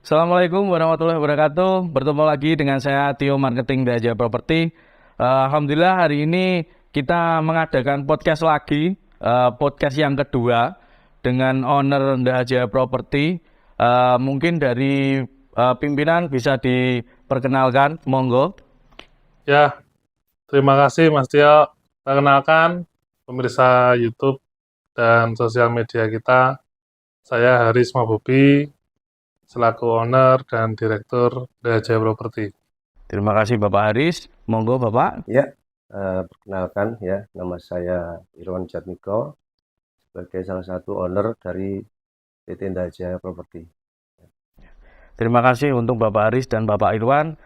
Assalamualaikum warahmatullahi wabarakatuh. Bertemu lagi dengan saya Tio Marketing Dahaja Property. Alhamdulillah hari ini kita mengadakan podcast lagi, podcast yang kedua dengan owner Dahaja Property. Mungkin dari pimpinan bisa diperkenalkan, monggo. Ya, terima kasih Mas Tio. Perkenalkan pemirsa YouTube dan sosial media kita. Saya Haris Mabubi, selaku owner dan direktur Dahaja Property. Terima kasih Bapak Haris. Monggo Bapak. Ya, perkenalkan ya, nama saya Irwan Jatmiko sebagai salah satu owner dari PT Dahaja Property. Terima kasih untuk Bapak Haris dan Bapak Irwan.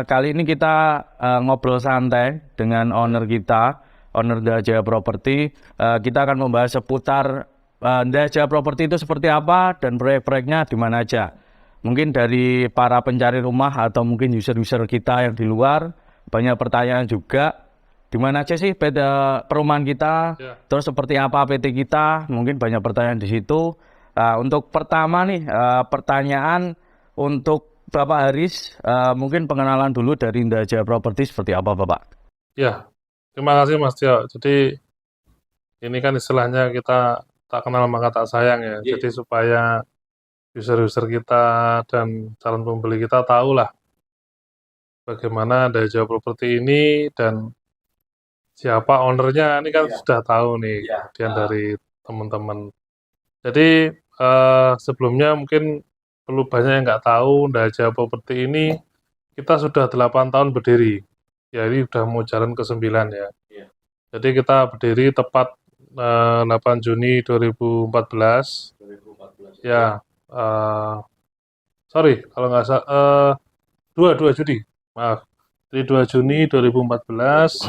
Kali ini kita ngobrol santai dengan owner kita, owner Dahaja Property. Kita akan membahas seputar Dahaja Property itu seperti apa dan proyek-proyeknya di mana aja. Mungkin dari para pencari rumah atau mungkin user-user kita yang di luar, banyak pertanyaan juga. Di mana aja sih perumahan kita, terus seperti apa PT kita, mungkin banyak pertanyaan di situ. Untuk pertama nih, pertanyaan untuk Bapak Haris, mungkin pengenalan dulu dari Dahaja Property seperti apa Bapak? Ya, terima kasih Mas Tio. Jadi ini kan istilahnya kita tak kenal maka tak sayang ya. Jadi supaya user-user kita dan calon pembeli kita tahulah bagaimana Dahaja Property ini dan siapa ownernya. Ini kan sudah tahu nih kemudian dari teman-teman. Jadi sebelumnya mungkin perlu banyak yang nggak tahu Dahaja Property ini kita sudah 8 tahun berdiri. Ya ini udah mau jalan ke 9 ya. Jadi kita berdiri tepat 8 Juni 2014. Ya, sorry kalau nggak salah 2 Juni, maaf. Jadi 2 Juni 2014.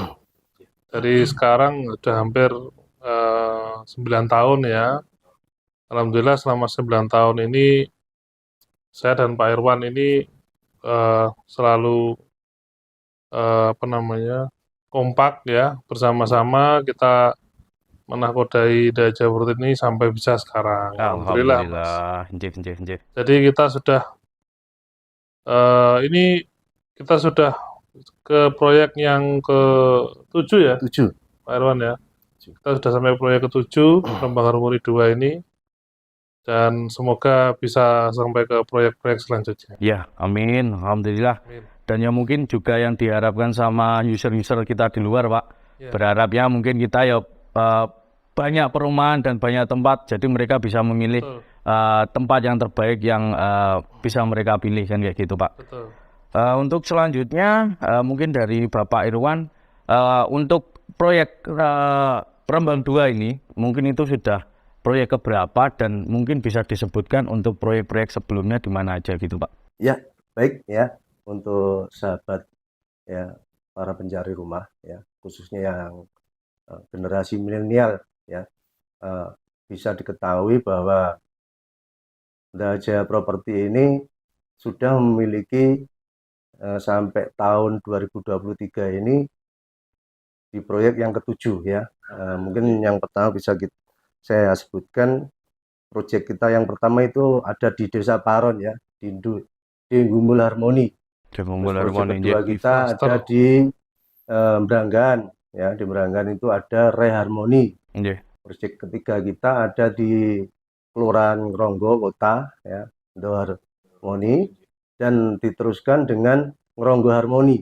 Dari sekarang udah hampir 9 tahun ya. Alhamdulillah selama 9 tahun ini saya dan Pak Irwan ini selalu kompak ya, bersama-sama kita menakodai Dahaja Property ini sampai bisa sekarang. Alhamdulillah, Mas. Jadi kita sudah ini kita sudah ke proyek yang ke-7 ya, 7. Pak Irwan ya. Kita sudah sampai proyek ke-7 Rembang Harmoni 2 ini. Dan semoga bisa sampai ke proyek-proyek selanjutnya. Ya, amin, alhamdulillah. Amin. Dan ya mungkin juga yang diharapkan sama user-user kita di luar, Pak. Berharapnya mungkin kita ya banyak perumahan dan banyak tempat, jadi mereka bisa memilih tempat yang terbaik yang bisa mereka pilih kan kayak gitu, Pak. Betul. Untuk selanjutnya mungkin dari Bapak Irwan, untuk proyek Rembang 2 ini mungkin itu sudah proyek keberapa dan mungkin bisa disebutkan untuk proyek-proyek sebelumnya di mana aja gitu Pak? Ya, baik ya, untuk sahabat ya, para pencari rumah ya, khususnya yang generasi milenial ya, bisa diketahui bahwa Dahaja Property ini sudah memiliki sampai tahun 2023 ini di proyek yang ke-7 ya. Mungkin yang pertama bisa saya sebutkan proyek kita yang pertama itu ada di Desa Paron ya, di Gumbul Harmoni. Proyek kedua kita ada di Meranggan ya, di Meranggan itu ada Reharmoni. Proyek ketiga kita ada di Kelurahan Ngronggo Kota ya, Harmoni, dan diteruskan dengan Ngronggo Harmoni.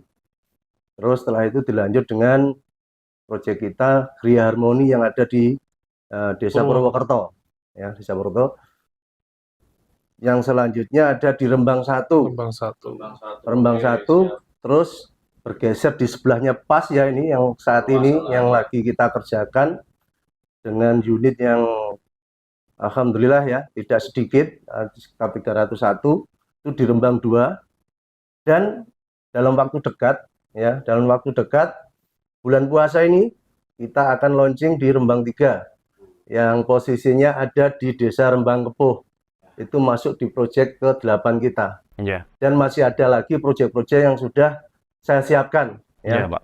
Terus setelah itu dilanjut dengan proyek kita Gria Harmoni yang ada di Desa Purwokerto ya, Desa Purwokerto. Yang selanjutnya ada di Rembang 1. Rembang 1 terus bergeser di sebelahnya pas ya, ini yang saat ini yang lagi kita kerjakan dengan unit yang alhamdulillah ya tidak sedikit, sekitar 301 itu di Rembang 2. Dan dalam waktu dekat ya, dalam waktu dekat bulan puasa ini kita akan launching di Rembang 3 yang posisinya ada di Desa Rembang Kepuh. Itu masuk di proyek ke-8 kita. Dan masih ada lagi proyek-proyek yang sudah saya siapkan ya. Pak.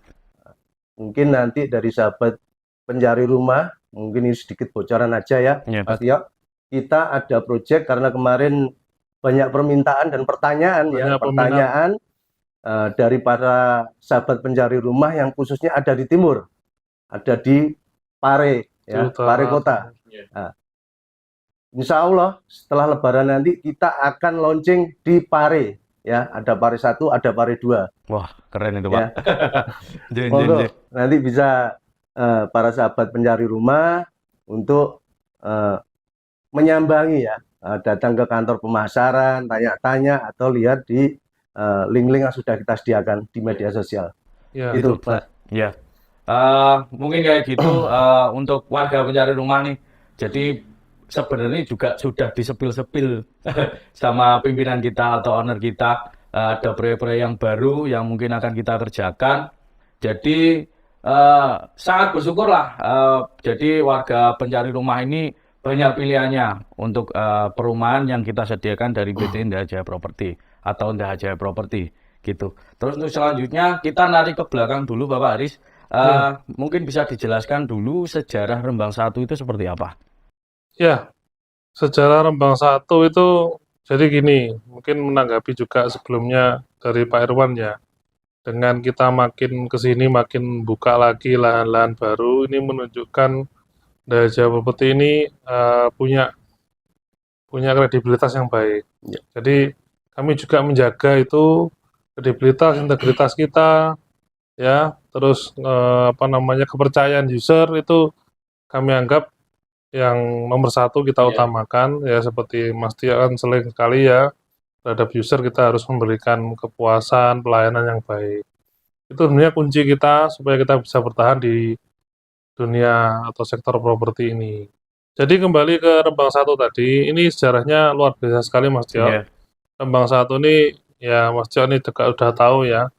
Mungkin nanti dari sahabat pencari rumah, mungkin ini sedikit bocoran aja ya, Pak Tio. Kita ada proyek karena kemarin banyak permintaan dan pertanyaan ya, Banyak peminat. pertanyaan dari para sahabat pencari rumah yang khususnya ada di timur, ada di Pare ya, Utara. Pare Kota. Nah, Insya Allah setelah Lebaran nanti kita akan launching di Pare ya, ada Pare 1, ada Pare 2. Wah, keren itu, Ya. Pak. Jen, jen, Monggo, jen. nanti bisa para sahabat pencari rumah untuk menyambangi ya, datang ke kantor pemasaran, tanya-tanya atau lihat di link-link yang sudah kita sediakan di media sosial. Ya. Itu, Mas. Ya. Mungkin kayak gitu untuk warga pencari rumah nih. Jadi sebenarnya juga sudah disepil-sepil sama pimpinan kita atau owner kita. Ada proyek-proyek yang baru yang mungkin akan kita kerjakan. Jadi sangat bersyukurlah. Jadi warga pencari rumah ini banyak pilihannya untuk perumahan yang kita sediakan dari PT Indah Jaya Property atau Indah Jaya Property gitu. Terus untuk selanjutnya kita narik ke belakang dulu Bapak Aris. Mungkin bisa dijelaskan dulu sejarah Rembang 1 itu seperti apa? Ya, sejarah Rembang 1 itu jadi gini, mungkin menanggapi juga sebelumnya dari Pak Irwan ya. Dengan kita makin kesini makin buka lagi lahan-lahan baru, ini menunjukkan Indah Jaya Property ini punya kredibilitas yang baik. Ya. Jadi kami juga menjaga itu kredibilitas, integritas kita, ya, terus kepercayaan user itu kami anggap yang nomor satu kita utamakan, ya seperti Mas Tia kan sering sekali ya terhadap user kita harus memberikan kepuasan, pelayanan yang baik. Itu sebenarnya kunci kita supaya kita bisa bertahan di dunia atau sektor properti ini. Jadi kembali ke Rembang 1 tadi, ini sejarahnya luar biasa sekali Mas Tio. Iya. Rembang 1 ini, ya Mas Tio ini udah tahu ya,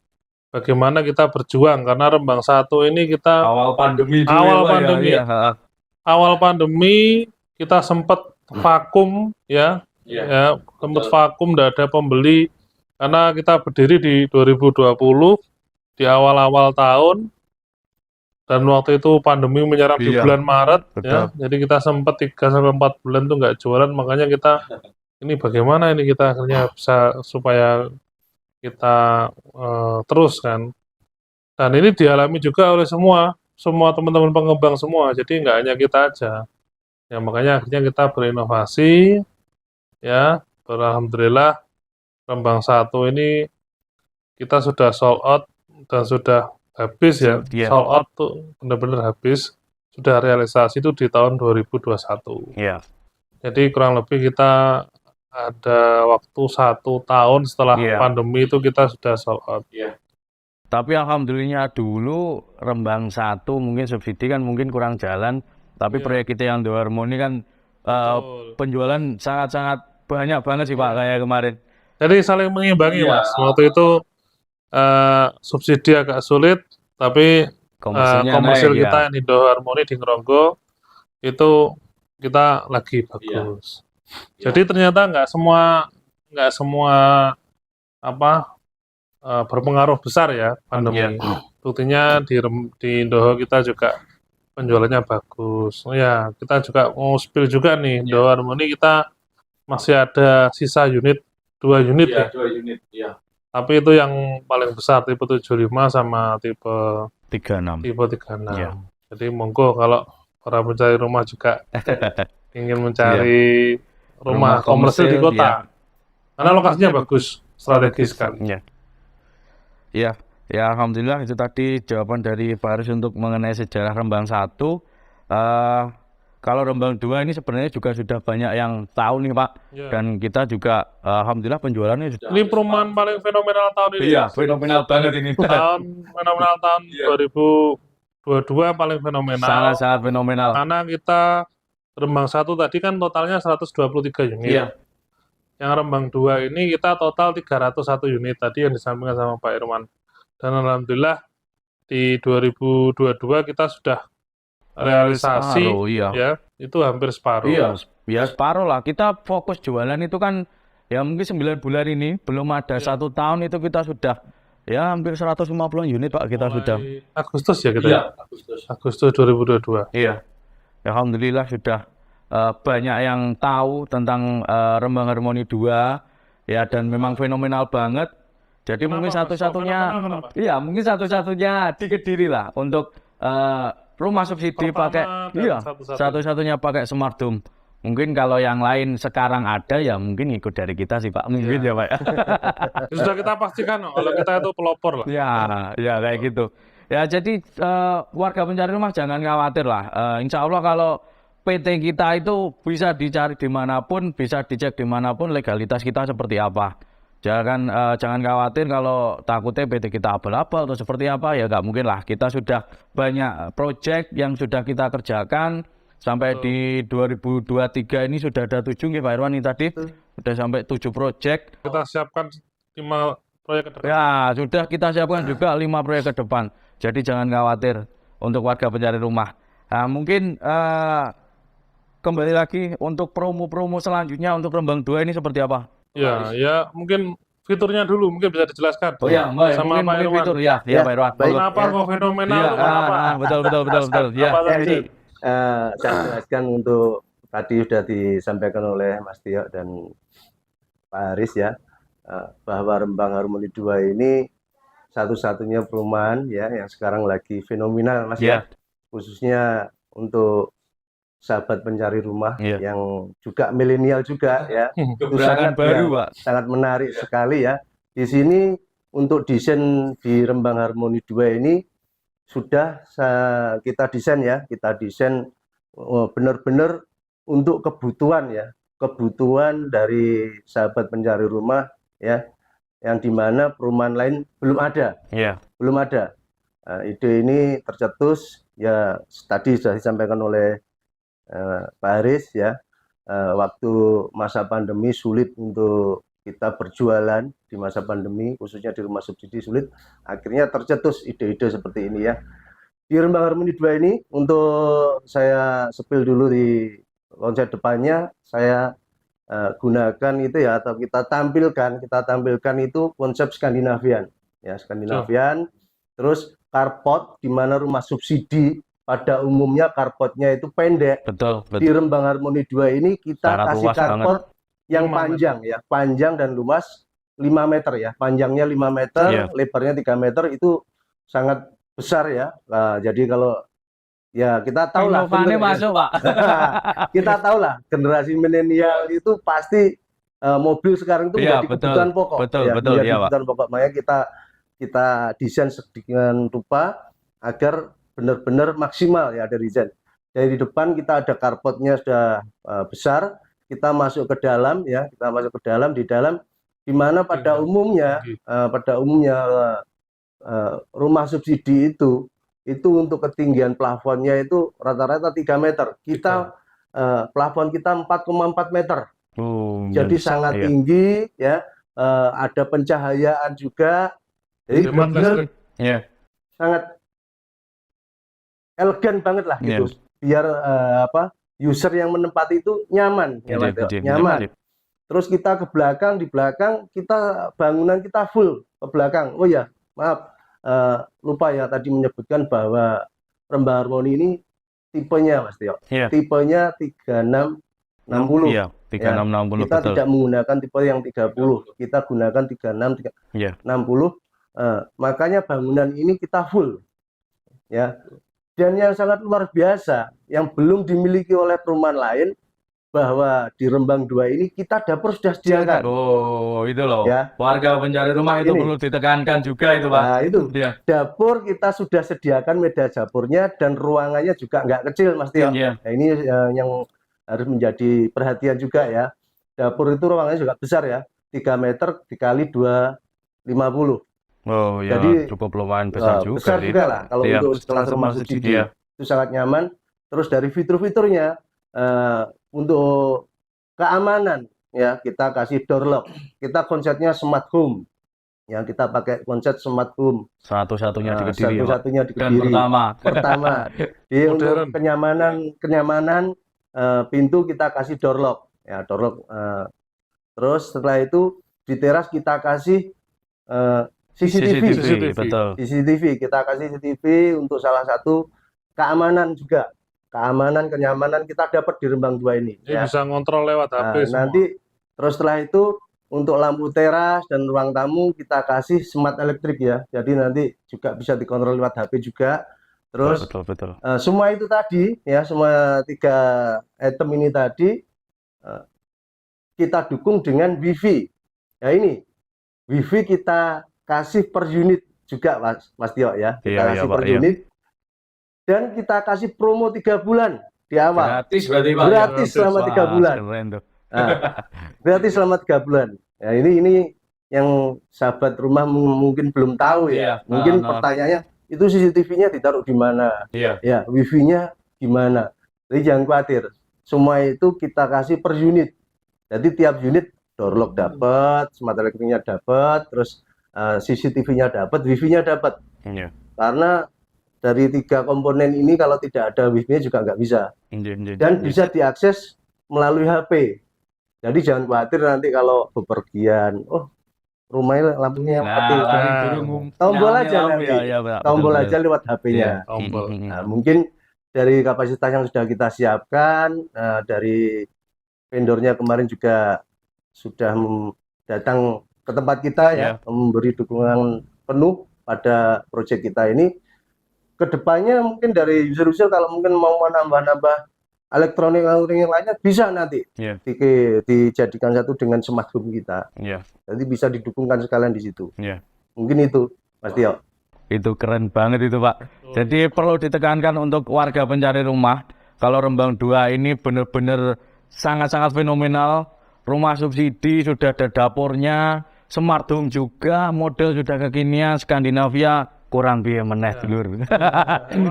bagaimana kita berjuang, karena Rembang 1 ini kita Awal pandemi dulu Awal ya, Pak, ya. pandemi. Iya, awal pandemi kita sempat vakum ya, sempat vakum, tidak ada pembeli, karena kita berdiri di 2020, di awal-awal tahun, dan waktu itu pandemi menyerang di Iya, bulan Maret betul. ya, jadi kita sempat 3-4 bulan tuh nggak jualan, makanya kita ini bagaimana ini kita akhirnya bisa supaya kita terus kan, dan ini dialami juga oleh semua teman-teman pengembang semua, jadi nggak hanya kita aja ya, makanya akhirnya kita berinovasi ya, alhamdulillah Rembang 1 ini kita sudah sold out dan sudah habis ya, Iya. sold out tuh benar-benar habis, sudah realisasi itu di tahun 2021. Iya. Jadi kurang lebih kita ada waktu 1 tahun setelah Iya. pandemi itu kita sudah sold out. Tapi alhamdulillahnya dulu Rembang 1 mungkin subsidi kan mungkin kurang jalan, tapi Iya. proyek kita yang The Harmony kan Betul. penjualan sangat-sangat banyak banget sih Pak kayak kemarin. Jadi saling mengimbangi Iya. Mas. Waktu itu subsidi agak sulit, tapi Komersilnya komersil naik, kita ya. yang di The Harmony di Ngeronggo itu kita lagi bagus. Jadi ternyata nggak semua berpengaruh besar ya pandemi. Iya. Buktinya di Indoho kita juga penjualannya bagus. Oh ya, kita juga mau spill juga nih, The Harmony kita masih ada sisa unit 2 unit ya. 2 unit, iya. Tapi itu yang paling besar, tipe 75 sama tipe 36. 36. Iya. Jadi monggo kalau para pencari rumah juga ingin mencari rumah komersil di kota. Karena lokasinya bagus, strategis kan. Iya. Iya, ya alhamdulillah itu tadi jawaban dari Pak Aris untuk mengenai sejarah Rembang 1. Kalau Rembang 2 ini sebenarnya juga sudah banyak yang tahu nih Pak. Iya. Dan kita juga alhamdulillah penjualannya sudah. Ini perumahan paling fenomenal tahun ini. Iya, fenomenal banget ini. Fenomenal tahun 2022 paling fenomenal. Sangat-sangat fenomenal. Karena kita Rembang 1 tadi kan totalnya 123 unit. Iya. Yang Rembang 2 ini kita total 301 unit tadi yang disampaikan sama Pak Irwan. Dan alhamdulillah di 2022 kita sudah realisasi Separuh, iya. ya, itu hampir separuh. Iya, ya separuh lah. Kita fokus jualan itu kan ya mungkin 9 bulan ini belum ada 1 tahun itu kita sudah ya hampir 150 unit Pak kita sudah. Agustus ya kita. Iya, Agustus 2022. Iya. Alhamdulillah sudah banyak yang tahu tentang Rembang Harmony 2 ya, dan memang fenomenal banget. Jadi mungkin Kenapa, Mas? satu-satunya, Kenapa? iya mungkin satu-satunya di Kediri lah untuk rumah subsidi Pertama pakai, dan iya satu-satunya. satu-satunya pakai Smart Home. Mungkin kalau yang lain sekarang ada ya mungkin ikut dari kita sih Pak, mungkin ya Pak ya. Ya, sudah kita pastikan kalau kita itu pelopor lah. Ya, ya kayak gitu. Ya jadi warga pencari rumah jangan khawatir lah. Insya Allah kalau PT kita itu bisa dicari dimanapun, bisa dicek dimanapun legalitas kita seperti apa. Jangan khawatir kalau takutnya PT kita abal-abal atau seperti apa, ya nggak mungkin lah. Kita sudah banyak project yang sudah kita kerjakan sampai di 2023 ini sudah ada 7 nih Pak Irwan ini tadi sudah sampai 7 project. Kita siapkan 5 proyek ke depan. Ya sudah kita siapkan juga 5 proyek ke depan. Jadi jangan khawatir untuk warga pencari rumah. Nah, mungkin kembali lagi untuk promo-promo selanjutnya untuk Rembang 2 ini seperti apa? Ya mungkin fiturnya dulu mungkin bisa dijelaskan. Oh ya, Mbak, sama mungkin Pak Irwan. fitur ya, Ya, Pak Irwan. baik. Kenapa kok fenomenal Iya, itu kenapa? betul. Ya. Apa Ya, tadi? ini saya jelaskan untuk tadi sudah disampaikan oleh Mas Tio dan Pak Haris ya, bahwa Rembang Harmoni 2 ini satu-satunya perumahan ya yang sekarang lagi fenomenal Mas ya, khususnya untuk sahabat pencari rumah yang juga milenial juga ya. Itu sangat baru, Pak. sangat menarik sekali ya. Di sini untuk desain di Rembang Harmoni 2 ini sudah kita desain ya, benar-benar untuk kebutuhan ya, kebutuhan dari sahabat pencari rumah ya, yang dimana perumahan lain belum ada. Belum ada. Ide ini tercetus ya, tadi sudah disampaikan oleh Pak Haris ya, waktu masa pandemi sulit untuk kita berjualan di masa pandemi, khususnya di rumah subsidi sulit, akhirnya tercetus ide-ide seperti ini ya. Di Rembang Harmoni 2 ini, untuk saya spill dulu di konsep depannya, saya gunakan itu ya, atau kita tampilkan itu konsep Skandinavian ya, Skandinavian. Terus carport, di mana rumah subsidi pada umumnya carportnya itu pendek. Betul. Di Rembang Harmoni 2 ini kita kasih carport yang panjang ya, panjang dan luas 5 meter ya, panjangnya 5 meter, lebarnya 3 meter, itu sangat besar ya. Nah, jadi kalau ya kita tahu lah, masuk Pak. kita tahu lah generasi milenial itu pasti mobil sekarang itu menjadi kebutuhan pokok. Menjadi kebutuhan pokok. Makanya kita desain sedemikian rupa agar benar-benar maksimal ya dari desain. Dari depan kita ada carportnya sudah besar, kita masuk ke dalam ya, di dalam di mana pada umumnya rumah subsidi itu untuk ketinggian plafonnya itu rata-rata 3 meter. Kita plafon kita 4,4 meter. Jadi sangat tinggi ya, ada pencahayaan juga. Jadi benar sangat elegan banget lah gitu. Biar user yang menempati itu nyaman, nyaman. Terus kita ke belakang, di belakang kita bangunan kita full ke belakang. Oh ya, maaf, lupa ya tadi menyebutkan bahwa Rembang Harmoni ini tipenya Mas Tio. Tipenya 3660. Iya, 3660 kita tidak menggunakan tipe yang 30. Kita gunakan 3660. Makanya bangunan ini kita full. Ya. Dan yang sangat luar biasa yang belum dimiliki oleh perumahan lain, bahwa di Rembang 2 ini kita dapur sudah sediakan. Oh, itu loh. Ya. Warga pencari rumah itu perlu ditekankan juga itu Pak. Nah, itu dapur kita sudah sediakan meja dapurnya dan ruangannya juga nggak kecil Mas Tio. Nah, ini yang harus menjadi perhatian juga ya. Dapur itu ruangannya juga besar ya, 3 meter dikali 250. Oh ya, jadi cukup lumayan besar juga. Besar juga lah kalau untuk kelas rumah subsidi. Itu sangat nyaman. Terus dari fitur-fiturnya, untuk keamanan ya, kita kasih door lock. Kita konsepnya smart home. Yang kita pakai konsep smart home. Satu-satunya di Kediri. Satu-satunya di Kediri. Pertama. Di untuk kenyamanan pintu kita kasih door lock. Ya, door lock. Terus setelah itu di teras kita kasih CCTV. Betul. CCTV, kita kasih CCTV untuk salah satu keamanan juga. Keamanan, kenyamanan kita dapat di Rembang 2 ini. Jadi bisa ngontrol lewat HP semua. Nanti terus setelah itu untuk lampu teras dan ruang tamu kita kasih smart elektrik ya. Jadi nanti juga bisa dikontrol lewat HP juga. Terus Betul, betul. semua itu tadi ya, semua 3 item ini tadi kita dukung dengan WiFi. Ya ini WiFi kita kasih per unit juga Mas Tio ya. Kita Iya, iya, kasih Pak, per iya. unit dan kita kasih promo 3 bulan di awal. Gratis berarti, Pak. Gratis selama 3 Wah, bulan. keren tuh. Nah, gratis selama 3 bulan. Ya, ini yang sahabat rumah mungkin belum tahu Iya, ya. Mungkin nah. pertanyaannya itu CCTV-nya ditaruh di mana? Iya. Ya, WiFi-nya gimana? Jadi jangan khawatir. Semua itu kita kasih per unit. Jadi tiap unit door lock dapat, smart elektriknya dapat, terus CCTV-nya dapat, WiFi-nya dapat. Iya. Karena dari 3 komponen ini kalau tidak ada WiFi-nya juga nggak bisa. Dan bisa diakses melalui HP. Jadi jangan khawatir nanti kalau bepergian, oh rumahnya lampunya mati. Tombol aja nanti. Tombol aja lewat HP-nya. Tombol. Nah, mungkin dari kapasitas yang sudah kita siapkan, dari vendornya kemarin juga sudah datang ke tempat kita ya, memberi dukungan penuh pada proyek kita ini. Kedepannya mungkin dari user-user kalau mungkin mau menambah-nambah elektronik yang lainnya bisa nanti dijadikan satu dengan smart home kita. Jadi bisa didukungkan sekalian di situ. Mungkin itu Mas Tio. Itu keren banget itu, Pak. Jadi perlu ditekankan untuk warga pencari rumah, kalau Rembang 2 ini benar-benar sangat-sangat fenomenal. Rumah subsidi sudah ada dapurnya, smart home juga, model sudah kekinian, Skandinavia kurang biaya meneh dulur.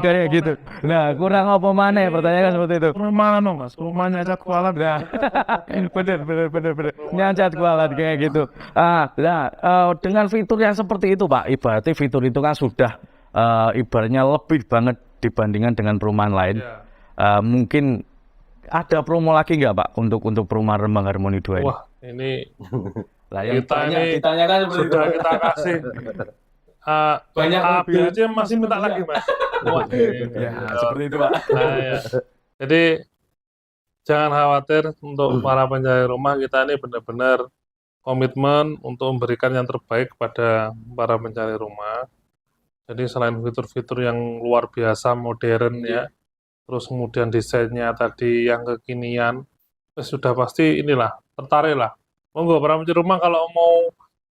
Kayak gitu. Nah, kurang apa mana ya pertanyaan seperti itu. Rumah Mas, rumahnya cat kualat ya. bener. Nyancat kualat kayak gitu. Dengan fitur yang seperti itu, Pak, ibaratnya fitur itu kan sudah ibaratnya lebih banget dibandingkan dengan perumahan lain. Mungkin ada promo lagi nggak, Pak, untuk perumahan Rembang Harmoni 2 ini? Wah, ini ditanyakan sudah kita kasih. Banyak aja masih minta lagi, Mas. Wah, seperti itu, Pak. Ya. Jadi jangan khawatir untuk para pencari rumah, kita ini benar-benar komitmen untuk memberikan yang terbaik kepada para pencari rumah. Jadi selain fitur-fitur yang luar biasa modern ya, terus kemudian desainnya tadi yang kekinian, sudah pasti inilah tertarik lah. Monggo para pencari rumah kalau mau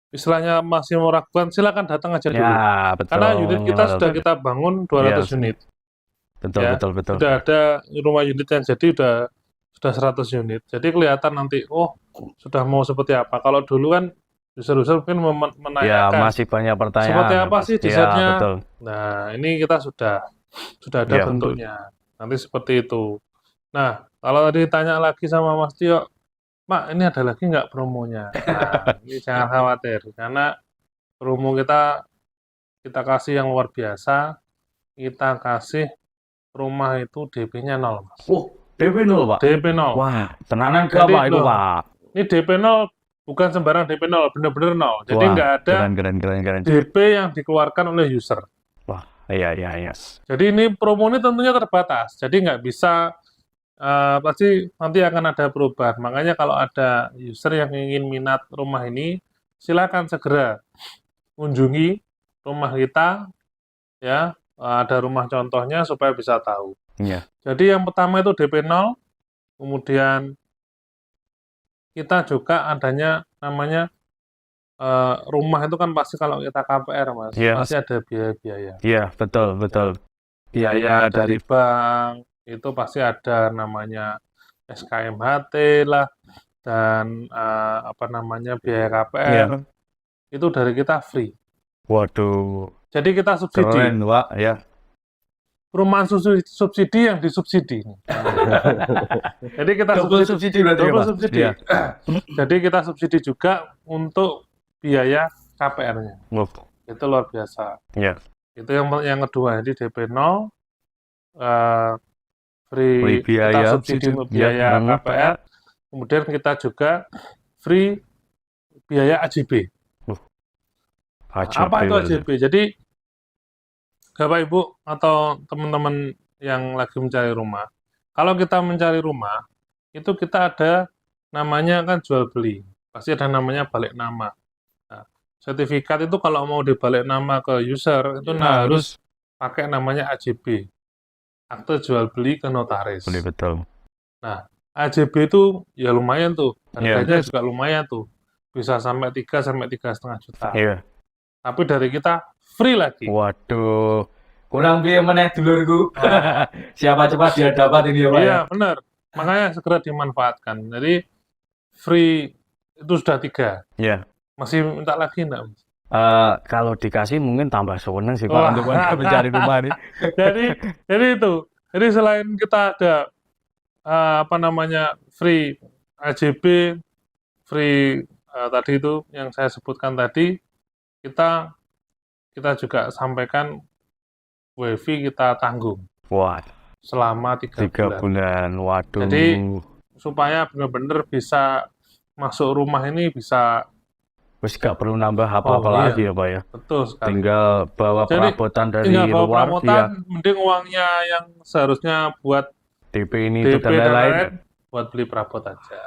istilahnya masih mau raguan, silakan datang aja dulu. Betul. Karena unit kita sudah kita bangun 200 unit. Betul. Sudah ada rumah unit yang jadi sudah 100 unit. Jadi kelihatan nanti, sudah mau seperti apa. Kalau dulu kan user-user mungkin menanyakan, masih banyak pertanyaan. Seperti apa sih desainnya? Betul. Nah, ini kita sudah ada bentuknya. Nanti seperti itu. Nah, kalau tadi tanya lagi sama Mas Tio, Mak, ini ada lagi nggak promonya? Nah, ini jangan khawatir, karena promo kita kasih yang luar biasa. Kita kasih rumah itu DP-nya 0, Mas. DP 0, Pak? DP 0. Wah, tenanan ke Pak itu, Pak? Ini DP 0, bukan sembarang DP 0, benar-benar 0. Jadi nggak ada keren. DP yang dikeluarkan oleh user. Wah, iya. Jadi ini promo ini tentunya terbatas, jadi nggak bisa, pasti nanti akan ada perubahan. Makanya kalau ada user yang ingin minat rumah ini, silakan segera kunjungi rumah kita, ya, ada rumah contohnya supaya bisa tahu. Jadi yang pertama itu DP 0, kemudian kita juga adanya namanya rumah itu kan pasti kalau kita KPR, Mas, pasti ada biaya-biaya. Iya, betul. Biaya dari bank, itu pasti ada namanya SKMHT lah, dan biaya KPR. Itu dari kita free. Waduh. Jadi kita subsidi. Keren, Pak, ya. Perumahan subsidi yang disubsidi. Jadi kita subsidi berarti ya, Pak? subsidi. Jadi kita subsidi juga untuk biaya KPR-nya. Itu luar biasa. Itu yang kedua. Jadi DP 0, free biaya, kita subsidi untuk biaya KPR. Kemudian kita juga free biaya AJB. Apa itu AJB? Jadi Bapak Ibu atau teman-teman yang lagi mencari rumah, kalau kita mencari rumah, itu kita ada namanya kan jual beli. pasti ada namanya balik nama. Nah, sertifikat itu kalau mau dibalik nama ke user itu harus pakai namanya AJB, akte jual beli ke notaris. Boleh, betul. Nah, AJB itu ya lumayan tuh, Iya. harganya juga lumayan tuh, bisa sampai 3 sampai 3,5 juta. Iya. Tapi dari kita free lagi. Waduh, kurang piye meneh dulurku. Siapa cepat dia dapat ini ya Pak ya. Iya, benar. Makanya segera dimanfaatkan. Jadi free itu sudah 3. Iya. Masih minta lagi enggak, Mas? Kalau dikasih mungkin tambah seneng sih Pak Wah. untuk warga pencari rumah nih. Jadi itu. Jadi selain kita ada free AJB, free tadi itu yang saya sebutkan tadi, kita juga sampaikan WiFi kita tanggung Wah, selama 3 3 bulan. Waduh. Jadi supaya benar-benar bisa masuk rumah ini bisa Wis gak perlu nambah apa-apa Oh, iya. lagi ya Pak ya. betul sekali. Tinggal bawa Jadi, perabotan dari Tinggal bawa luar, perabotan, ya, mending uangnya yang seharusnya buat DP ini itu DP dan dan lain-lain. lain-lain buat beli perabot aja.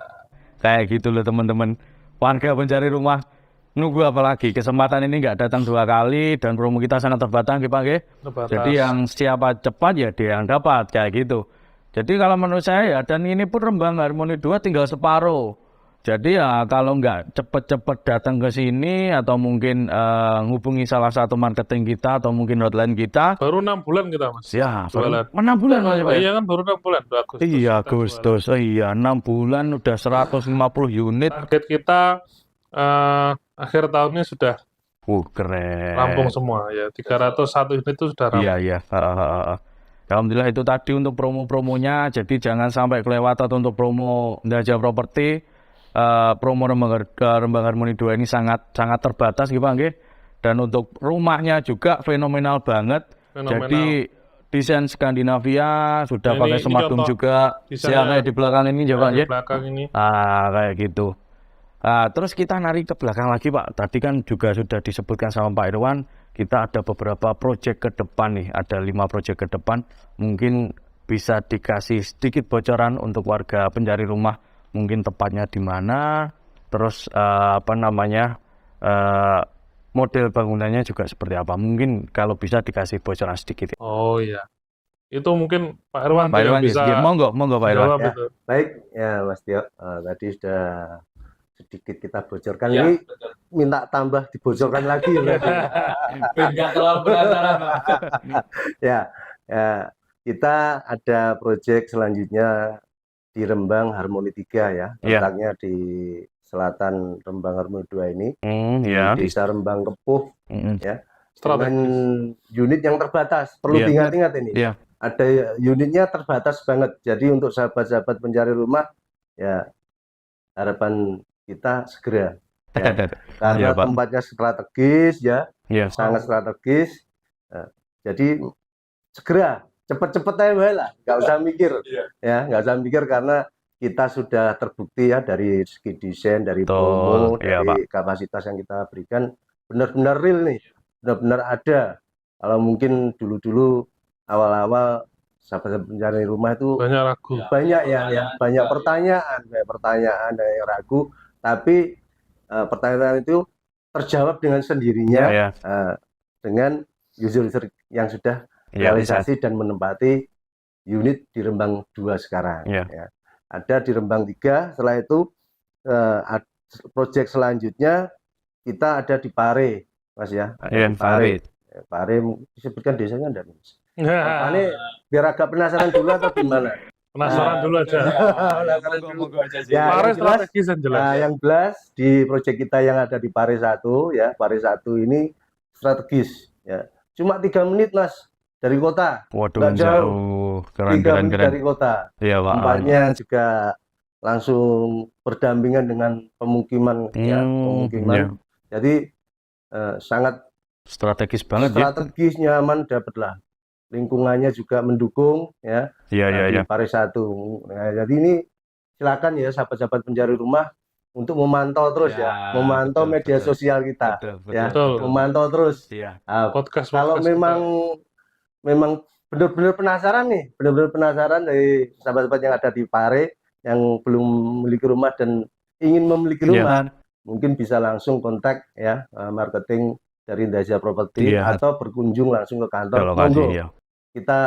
Kayak gitu loh teman-teman. Warga pencari rumah nunggu apa lagi? Kesempatan ini nggak datang 2 kali dan promo kita sangat terbatas, Pak nggih. Terbatas. Jadi yang siapa cepat ya dia yang dapat kayak gitu. Jadi kalau menurut saya ya, dan ini pun Rembang Harmoni 2 tinggal separuh. Jadi ya kalau nggak cepet-cepet datang ke sini atau mungkin hubungi salah satu marketing kita atau mungkin hotline kita. Baru 6 bulan kita, Mas. Ya, Jualan. 6 bulan Mas Pak ya? Iya kan baru 6 bulan, Agustus. Iya, kita Agustus. Iya, 6 bulan udah 150 unit. Target kita akhir tahun ini sudah Keren. rampung semua ya. 301 unit itu sudah rampung. Iya, iya. Alhamdulillah itu tadi untuk promo-promonya. Jadi jangan sampai kelewatan untuk promo Ndaja Properti. Promo Rembang Harmoni 2 ini sangat terbatas gitu Pak nggih. Dan untuk rumahnya juga fenomenal banget. Fenomenal. Jadi desain Skandinavia sudah Ini pakai smart home contoh juga. desainnya Kayak di belakang ini ya Pak di nggih. belakang ini. Kayak gitu. Terus kita narik ke belakang lagi Pak. Tadi kan juga sudah disebutkan sama Pak Irwan, kita ada beberapa proyek ke depan nih, ada 5 proyek ke depan. Mungkin bisa dikasih sedikit bocoran untuk warga pencari rumah, mungkin tepatnya di mana, terus model bangunannya juga seperti apa. Mungkin kalau bisa dikasih bocoran sedikit. Oh iya. Itu mungkin Pak Irwan Pak yang Irwan, bisa monggo Pak Irwan. jawab Ya. itu. Baik, ya Mas Tio, tadi sudah sedikit kita bocorkan. Ya, Ini minta tambah dibocorkan lagi ya. Enggak terlalu penasaran Pak. Ya, kita ada proyek selanjutnya di Rembang Harmoni 3 ya. Ya. Letaknya di selatan Rembang Harmoni 2 ini, Ya. di Desa Rembang Kepuh ya. Dengan Strategis. unit yang terbatas. Perlu Iya. diingat-ingat ini. Iya. Ada unitnya terbatas banget. Jadi untuk sahabat-sahabat pencari rumah, ya harapan kita segera. Ya. Karena Iya, Pak. tempatnya strategis ya, Iya. sangat strategis. Jadi segera, cepet-cepet aja bae lah, nggak usah mikir. Ya, nggak usah mikir karena kita sudah terbukti ya dari segi desain, dari Betul, promo, iya, dari kapasitas yang kita berikan benar-benar real nih, benar-benar ada. Kalau mungkin dulu-dulu awal-awal sahabat pencari rumah itu Banyak ragu. banyak banyak pertanyaan, ada yang ragu, tapi pertanyaan itu terjawab dengan sendirinya Iya. dengan user yang sudah Iya, realisasi dan menempati unit di Rembang 2 sekarang. Iya. Ya. Ada di Rembang 3, setelah itu proyek selanjutnya kita ada di Pare, Mas ya. Iya, Di Pare. Pare disebutkan desanya enggak, Mas? Nah, Ini biar agak penasaran dulu atau gimana? penasaran dulu aja. Ya, Pare yang jelas, strategis yang jelas. yang jelas di proyek kita yang ada di Pare 1 ya, Pare 1 ini strategis ya. Cuma 3 menit Mas dari kota. Waduh, Nggak jauh. jauh. 3 Keren. menit dari kota. Iya, Pak. Tempatnya juga langsung berdampingan dengan pemukiman ya, pemukiman. Iya. Jadi sangat Strategis banget ya. strategis, nyaman, dapatlah. Lingkungannya juga mendukung ya. Iya. Di Pare 1. Nah, jadi ini silakan ya sahabat-sahabat pencari rumah untuk memantau terus ya, memantau betul, media betul. sosial kita, ya, betul. memantau terus. Iya. Podcast Kalau memang benar-benar penasaran dari sahabat-sahabat yang ada di Pare yang belum memiliki rumah dan ingin memiliki Iya. rumah, mungkin bisa langsung kontak ya marketing dari Indah Property Iya. atau berkunjung langsung ke Ke kantor. lokasi Monggo, ya. kita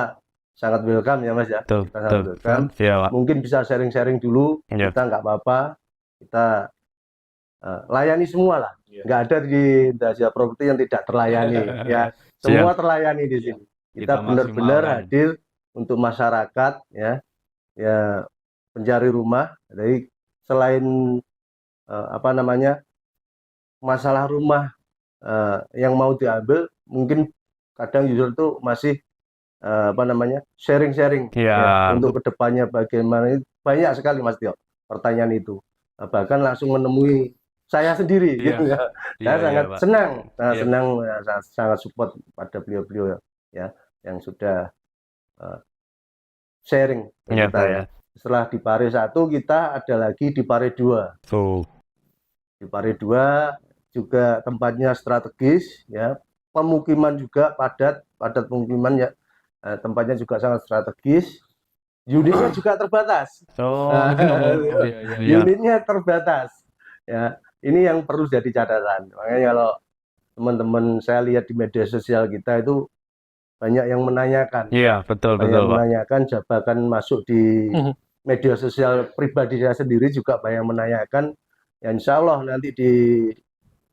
sangat welcome ya Mas ya. Betul, Kita sangat betul. welcome. Iya, Pak. Mungkin bisa sharing-sharing dulu, Iya. kita nggak apa-apa, kita layani semua lah. Nggak ada di Indah Property yang tidak terlayani ya. Semua terlayani di sini. Kita Kita benar-benar maksimalkan. hadir untuk masyarakat ya, ya pencari rumah. Jadi selain apa namanya masalah rumah yang mau diambil, mungkin kadang user itu masih apa namanya sharing-sharing Iya. ya, untuk kedepannya bagaimana. Banyak sekali Mas Tio pertanyaan itu. Bahkan langsung menemui saya sendiri Iya. gitu ya. Iya, Saya iya, sangat Pak. senang, Iya. senang sangat support pada beliau-beliau ya yang sudah sharing ke Iya, kita Pak, ya. ya. Setelah di Pare 1 kita ada lagi di Pare 2. Tuh. Di Pare 2 juga tempatnya strategis ya. Pemukiman juga padat pemukiman ya. Tempatnya juga sangat strategis. Unitnya juga terbatas. Oh, iya. Unitnya terbatas. Ya, ini yang perlu jadi catatan. Makanya kalau teman-teman saya lihat di media sosial kita itu banyak yang menanyakan. Iya, betul, Banyak betul, Pak. menanyakan jabakan masuk di media sosial pribadi saya sendiri juga banyak menanyakan. Ya, insya Allah nanti di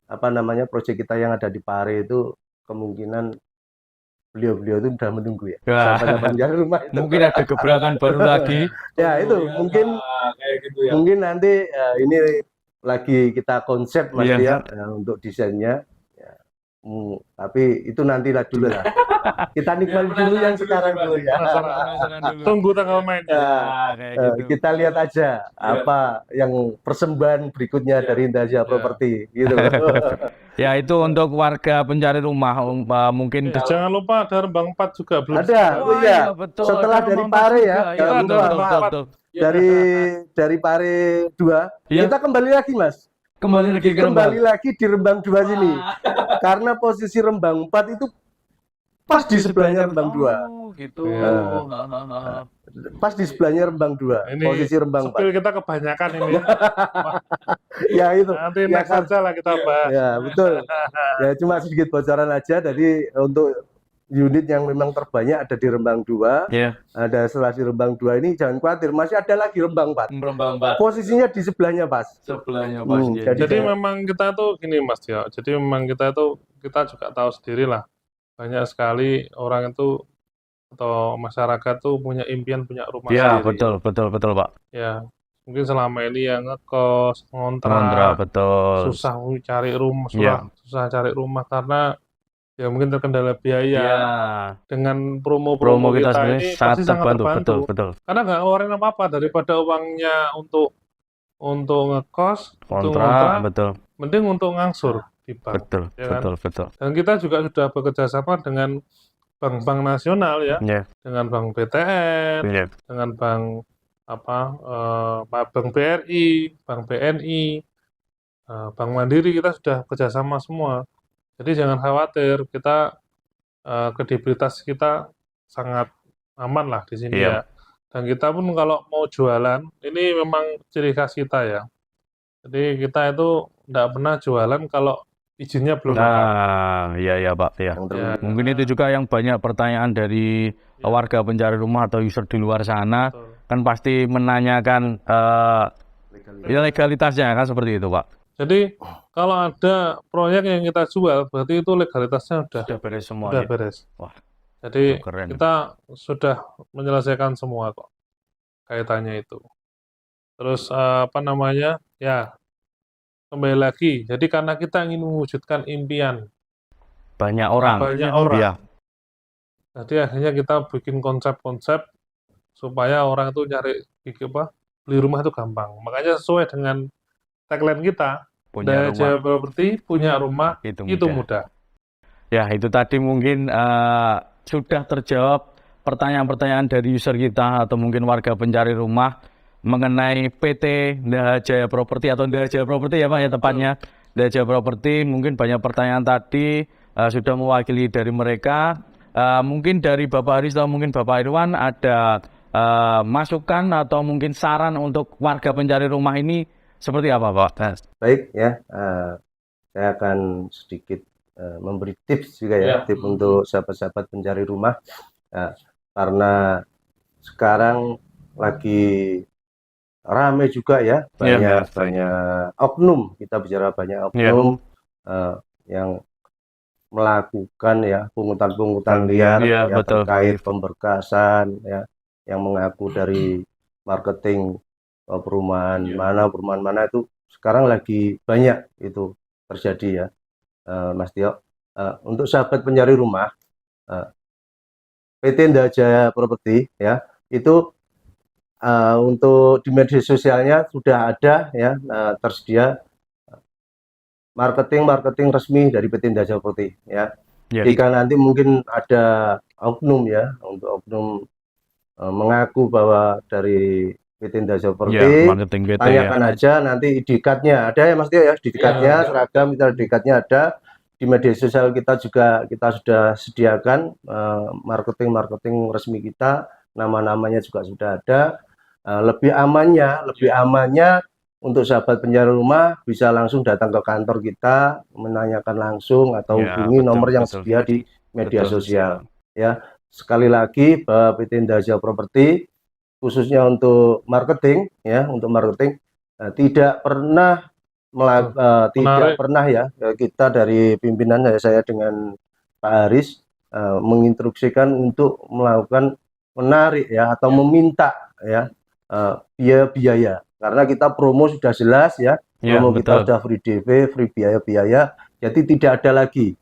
apa namanya proyek kita yang ada di Pare itu kemungkinan beliau-beliau itu sudah menunggu ya. Wah. Sahabat-sahabat pencari rumah itu. Mungkin ada gebrakan baru lagi. Ya itu mungkin kayak gitu ya. mungkin nanti ini lagi kita konsep Mas Iya. Tia untuk desainnya. Ya. Tapi itu nantilah dulu lah. Kita nikmati dulu yang sekarang dulu ya. Tunggu tanggal main. Ya, kayak gitu. kita lihat aja apa yang persembahan berikutnya dari Indah Property gitu. Ya, itu untuk warga pencari rumah mungkin Jangan lupa ada Rembang 4 juga belum. Ada, Wah, iya. iya, betul. Setelah Ada dari Rembang Pare juga. ya, Iya, kalau betul, Mbak, betul, betul. dari Pare 2, Iya. kita kembali lagi Mas. Kembali lagi ke Rembang. Kembali lagi di Rembang 2 sini. Karena posisi Rembang 4 itu pas di sebelahnya Rembang 2. Oh, gitu. Pas di sebelahnya Rembang 2. Ini Posisi Rembang 4. Sepil kita kebanyakan ini. Ya itu. Nanti Ya, next aja lah kita bahas. Ya, betul. Ya cuma sedikit bocoran aja. Jadi untuk unit yang memang terbanyak ada di Rembang 2. Iya. Ada setelah di Rembang 2 ini jangan khawatir, masih ada lagi Rembang 4. Rembang 4. Posisinya di sebelahnya pas. Sebelahnya pas, iya. Jadi Saya- memang kita tuh gini Mas Tio. Jadi memang kita juga tahu sendiri lah. Banyak sekali orang itu atau masyarakat tuh punya impian punya rumah Iya, sendiri. betul, Pak. Ya, mungkin selama ini yang ngekos, Kontra, ngontrak, betul. susah cari rumah, Iya. susah cari rumah karena ya mungkin terkendala biaya. Iya. Dengan Promo promo-promo kita kita sebenarnya ini sangat pasti sangat terbantu. terbantu. Betul. Karena nggak ngeluarin apa-apa daripada uangnya untuk ngekos, untuk Kontra, ngontrak, betul. mending untuk ngangsur di bank. Betul, Ya kan? betul. Dan kita juga sudah bekerja sama dengan bank-bank nasional ya, Iya, dengan Bank BTN, iya. dengan bank Bank BRI, Bank BNI, Bank Mandiri, kita sudah kerjasama semua. Jadi jangan khawatir, kita kredibilitas kita sangat aman lah di sini Iya. ya. Dan kita pun kalau mau jualan, ini memang ciri khas kita ya. Jadi kita itu tidak pernah jualan kalau izinnya belum lengkap. Nah, iya, Pak. Iya. yang Ya. terpenting. Mungkin itu juga yang banyak pertanyaan dari warga pencari rumah atau user di luar sana. Betul. Kan pasti menanyakan legalitasnya kan seperti itu, Pak. Jadi kalau ada proyek yang kita jual, berarti itu legalitasnya Sudah beres semua. udah Ya? beres. Wah, Jadi keren. kita sudah menyelesaikan semua kok kaitannya itu. Terus ya kembali lagi. Jadi karena kita ingin mewujudkan impian Banyak orang. Iya. Jadi akhirnya kita bikin konsep-konsep supaya orang itu beli rumah itu gampang. Makanya sesuai dengan tagline kita, Punya Daya rumah Property punya rumah itu mudah. Ya, itu tadi mungkin sudah terjawab pertanyaan-pertanyaan dari user kita atau mungkin warga pencari rumah mengenai PT Indah Jaya Property atau Indah Jaya Property ya Pak ya tepatnya. Indah Jaya Property mungkin banyak pertanyaan tadi sudah mewakili dari mereka. Mungkin dari Bapak Aris atau mungkin Bapak Irwan ada masukan atau mungkin saran untuk warga pencari rumah ini seperti apa Pak? Baik ya, saya akan sedikit memberi tips juga ya, tips untuk sahabat-sahabat pencari rumah. Karena sekarang lagi rame juga ya, banyak oknum, kita bicara banyak oknum yang melakukan ya pungutan-pungutan liar ya terkait pemberkasan ya, yang mengaku dari marketing perumahan mana itu sekarang lagi banyak itu terjadi ya, Mas Tio. Untuk sahabat pencari rumah, PT Indah Jaya Property ya itu untuk di media sosialnya sudah ada ya, tersedia marketing resmi dari PT Indah Jaya Property ya. Jika nanti mungkin ada oknum ya, untuk oknum mengaku bahwa dari PT Indah Jaya Property, tanyakan aja nanti ID-card-nya ada ya Mas Tio ya, ID-card-nya seragam, ID-card-nya ada. Di media sosial kita juga kita sudah sediakan marketing resmi kita, nama-namanya juga sudah ada. Lebih amannya untuk sahabat pencari rumah bisa langsung datang ke kantor kita, menanyakan langsung atau hubungi nomor yang sedia di media sosial ya. Sekali lagi bahwa PT Indah Jaya Property khususnya untuk marketing ya, tidak pernah ya, kita dari pimpinan saya dengan Pak Haris menginstruksikan untuk melakukan menarik ya atau meminta ya biaya, karena kita promo sudah jelas ya, promo kita sudah free DP, free biaya, jadi tidak ada lagi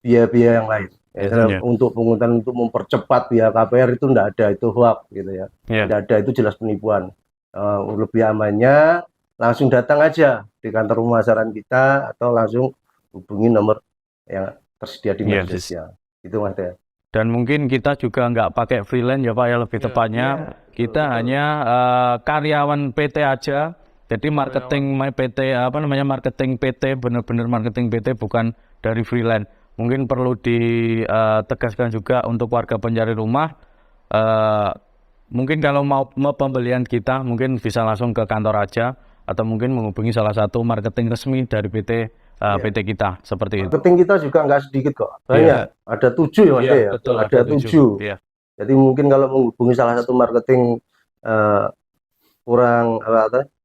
biaya-biaya yang lain ya, untuk pungutan untuk mempercepat biaya KPR itu tidak ada, itu hoax gitu ya, tidak ada, itu jelas penipuan. Lebih amannya langsung datang aja di kantor pemasaran kita atau langsung hubungi nomor yang tersedia di media sosial. Itu Mas Teo. Dan mungkin kita juga nggak pakai freelance ya Pak ya, lebih tepatnya kita hanya karyawan PT aja. Jadi marketing PT marketing PT, benar-benar marketing PT, bukan dari freelance. Mungkin perlu ditegaskan juga untuk warga pencari rumah. Mungkin kalau mau pembelian kita mungkin bisa langsung ke kantor aja, atau mungkin menghubungi salah satu marketing resmi dari PT kita, seperti itu. Marketing kita juga nggak sedikit kok, banyak, ada 7 ya Mas ya, ada 7. Jadi mungkin kalau menghubungi salah satu marketing kurang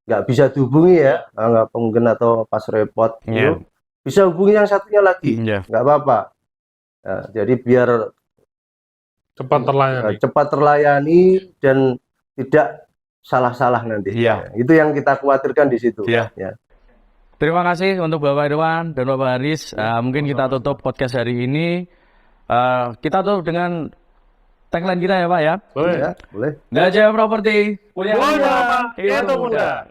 nggak bisa dihubungi ya, nggak mungkin atau pas repot gitu, bisa hubungi yang satunya lagi, nggak apa-apa. Jadi biar cepat terlayani dan tidak salah-salah nanti. Itu yang kita khawatirkan di situ. Ya. Terima kasih untuk Bapak Irwan dan Bapak Haris. Mungkin kita tutup podcast hari ini. Kita tutup dengan tagline kita ya Pak ya. Boleh. Ya, boleh. Indah Jaya Property, punya rumah itu mudah.